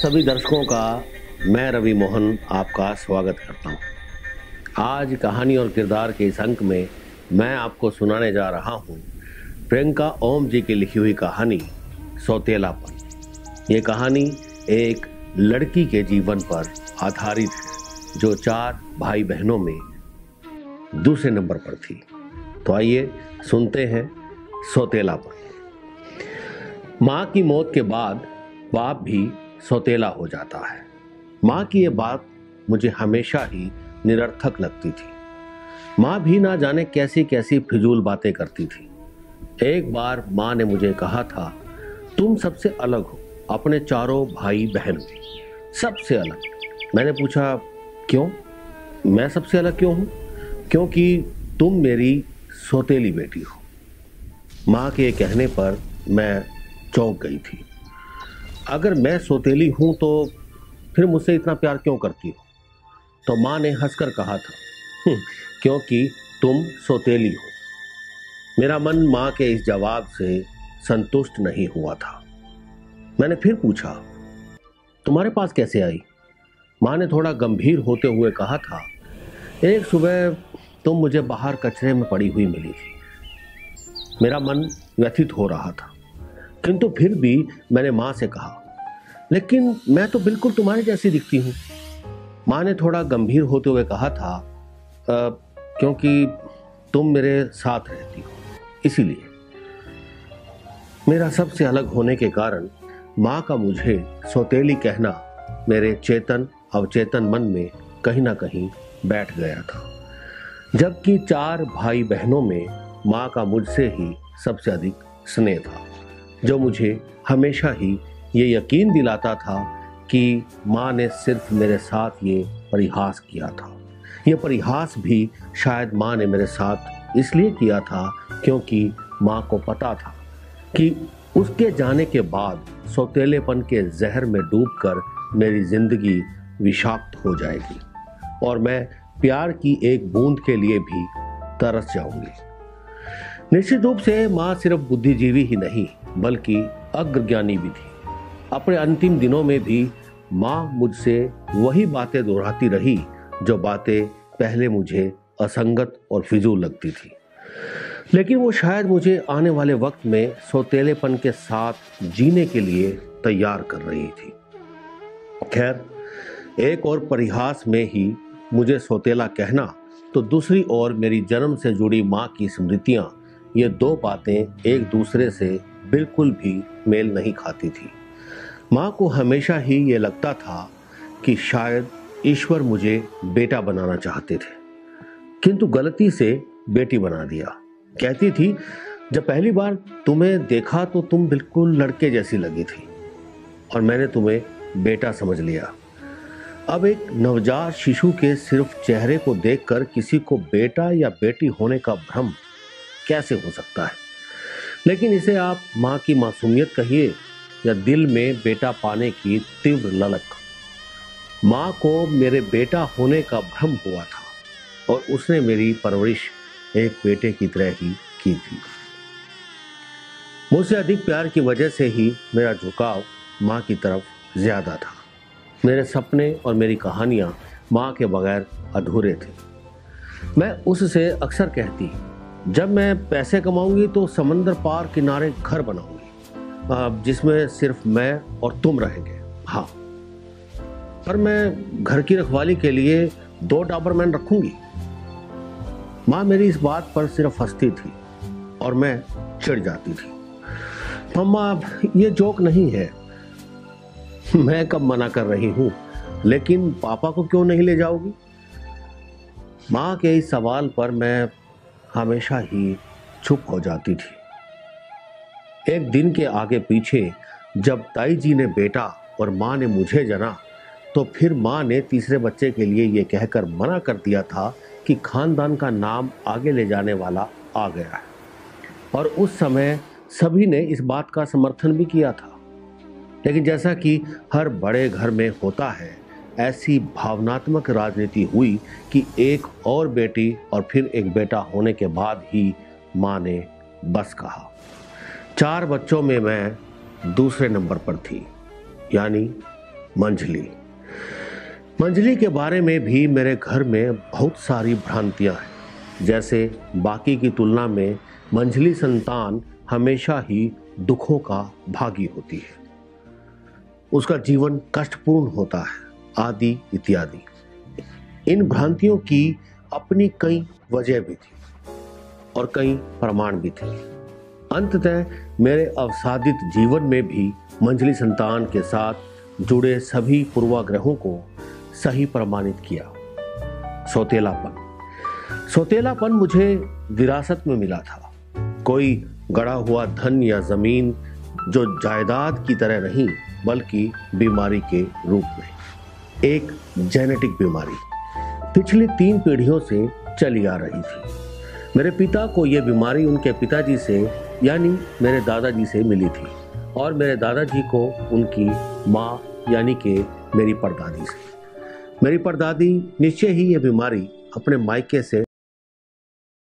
सभी दर्शकों का मैं रवि मोहन आपका स्वागत करता हूं। आज कहानी और किरदार के इस अंक में मैं आपको सुनाने जा रहा हूं प्रियंका ओम जी की लिखी हुई कहानी सौतेलापन। ये कहानी एक लड़की के जीवन पर आधारित है जो 4 भाई बहनों में दूसरे नंबर पर थी। तो आइए सुनते हैं सौतेलापन। माँ की मौत के बाद बाप भी सौतेला हो जाता है। माँ की ये बात मुझे हमेशा ही निरर्थक लगती थी। माँ भी ना जाने कैसी कैसी फिजूल बातें करती थी। एक बार माँ ने मुझे कहा था, तुम सबसे अलग हो अपने चारों भाई बहन में, सबसे अलग। मैंने पूछा क्यों, मैं सबसे अलग क्यों हूँ? क्योंकि तुम मेरी सौतेली बेटी हो। माँ के कहने पर मैं चौंक गई थी। अगर मैं सौतेली हूं तो फिर मुझसे इतना प्यार क्यों करती हो? तो माँ ने हंसकर कहा था, क्योंकि तुम सौतेली हो। मेरा मन माँ के इस जवाब से संतुष्ट नहीं हुआ था। मैंने फिर पूछा, तुम्हारे पास कैसे आई? माँ ने थोड़ा गंभीर होते हुए कहा था, एक सुबह तुम मुझे बाहर कचरे में पड़ी हुई मिली थी। मेरा मन व्यथित हो रहा था, किंतु फिर भी मैंने माँ से कहा, लेकिन मैं तो बिल्कुल तुम्हारे जैसी दिखती हूँ। माँ ने थोड़ा गंभीर होते हुए कहा था, क्योंकि तुम मेरे साथ रहती हो, इसीलिए। मेरा सबसे अलग होने के कारण माँ का मुझे सौतेली कहना मेरे चेतन अवचेतन मन में कहीं ना कहीं बैठ गया था। जबकि 4 भाई बहनों में माँ का मुझसे ही सबसे अधिक स्नेह था, जो मुझे हमेशा ही ये यकीन दिलाता था कि माँ ने सिर्फ मेरे साथ ये परिहास किया था। ये परिहास भी शायद माँ ने मेरे साथ इसलिए किया था क्योंकि माँ को पता था कि उसके जाने के बाद सौतेलेपन के जहर में डूबकर मेरी जिंदगी विषाक्त हो जाएगी और मैं प्यार की एक बूंद के लिए भी तरस जाऊंगी। निश्चित रूप से माँ सिर्फ बुद्धिजीवी ही नहीं बल्कि अग्रज्ञानी भी थी। अपने अंतिम दिनों में भी माँ मुझसे वही बातें दोहराती रही जो बातें पहले मुझे असंगत और फिजूल लगती थी, लेकिन वो शायद मुझे आने वाले वक्त में सौतेलेपन के साथ जीने के लिए तैयार कर रही थी। खैर, एक और परिहास में ही मुझे सौतेला कहना तो दूसरी ओर मेरी जन्म से जुड़ी माँ की स्मृतियां, ये 2 बातें एक दूसरे से बिल्कुल भी मेल नहीं खाती थी। माँ को हमेशा ही ये लगता था कि शायद ईश्वर मुझे बेटा बनाना चाहते थे, किंतु गलती से बेटी बना दिया। कहती थी, जब पहली बार तुम्हें देखा तो तुम बिल्कुल लड़के जैसी लगी थी और मैंने तुम्हें बेटा समझ लिया। अब एक नवजात शिशु के सिर्फ चेहरे को देखकर किसी को बेटा या बेटी होने का भ्रम कैसे हो सकता है? लेकिन इसे आप माँ की मासूमियत कहिए या दिल में बेटा पाने की तीव्र ललक। माँ को मेरे बेटा होने का भ्रम हुआ था और उसने मेरी परवरिश एक बेटे की तरह ही की थी। मुझसे अधिक प्यार की वजह से ही मेरा झुकाव माँ की तरफ ज्यादा था। मेरे सपने और मेरी कहानियां माँ के बगैर अधूरे थे। मैं उससे अक्सर कहती, जब मैं पैसे कमाऊंगी तो समंदर पार किनारे घर बनाऊंगी जिसमें सिर्फ मैं और तुम रहेंगे। हाँ, पर मैं घर की रखवाली के लिए 2 डाबरमैन रखूंगी। माँ मेरी इस बात पर सिर्फ हंसती थी और मैं चिढ़ जाती थी। मम्मा, ये जोक नहीं है। मैं कब मना कर रही हूँ, लेकिन पापा को क्यों नहीं ले जाओगी? माँ के इस सवाल पर मैं हमेशा ही चुप हो जाती थी। एक दिन के आगे पीछे जब ताई जी ने बेटा और माँ ने मुझे जना, तो फिर माँ ने तीसरे बच्चे के लिए ये कहकर मना कर दिया था कि खानदान का नाम आगे ले जाने वाला आ गया है। और उस समय सभी ने इस बात का समर्थन भी किया था। लेकिन जैसा कि हर बड़े घर में होता है, ऐसी भावनात्मक राजनीति हुई कि एक और बेटी और फिर एक बेटा होने के बाद ही माँ ने बस कहा। 4 बच्चों में मैं दूसरे नंबर पर थी, यानी मंजली। मंजली के बारे में भी मेरे घर में बहुत सारी भ्रांतियां हैं। जैसे बाकी की तुलना में मंजली संतान हमेशा ही दुखों का भागी होती है, उसका जीवन कष्टपूर्ण होता है, आदि इत्यादि। इन भ्रांतियों की अपनी कई वजह भी थी और कई प्रमाण भी थे। अंततः मेरे अवसादित जीवन में भी मंजली संतान के साथ जुड़े सभी पूर्वाग्रहों को सही प्रमाणित किया। सौतेलापन मुझे विरासत में मिला था। कोई गड़ा हुआ धन या जमीन जो जायदाद की तरह नहीं, बल्कि बीमारी के रूप में। एक जेनेटिक बीमारी पिछली 3 पीढ़ियों से चली आ रही थी। मेरे पिता को यह बीमारी उनके पिताजी से यानी मेरे दादाजी से मिली थी और मेरे दादाजी को उनकी माँ यानी कि मेरी परदादी से। मेरी परदादी निश्चय ही यह बीमारी अपने मायके से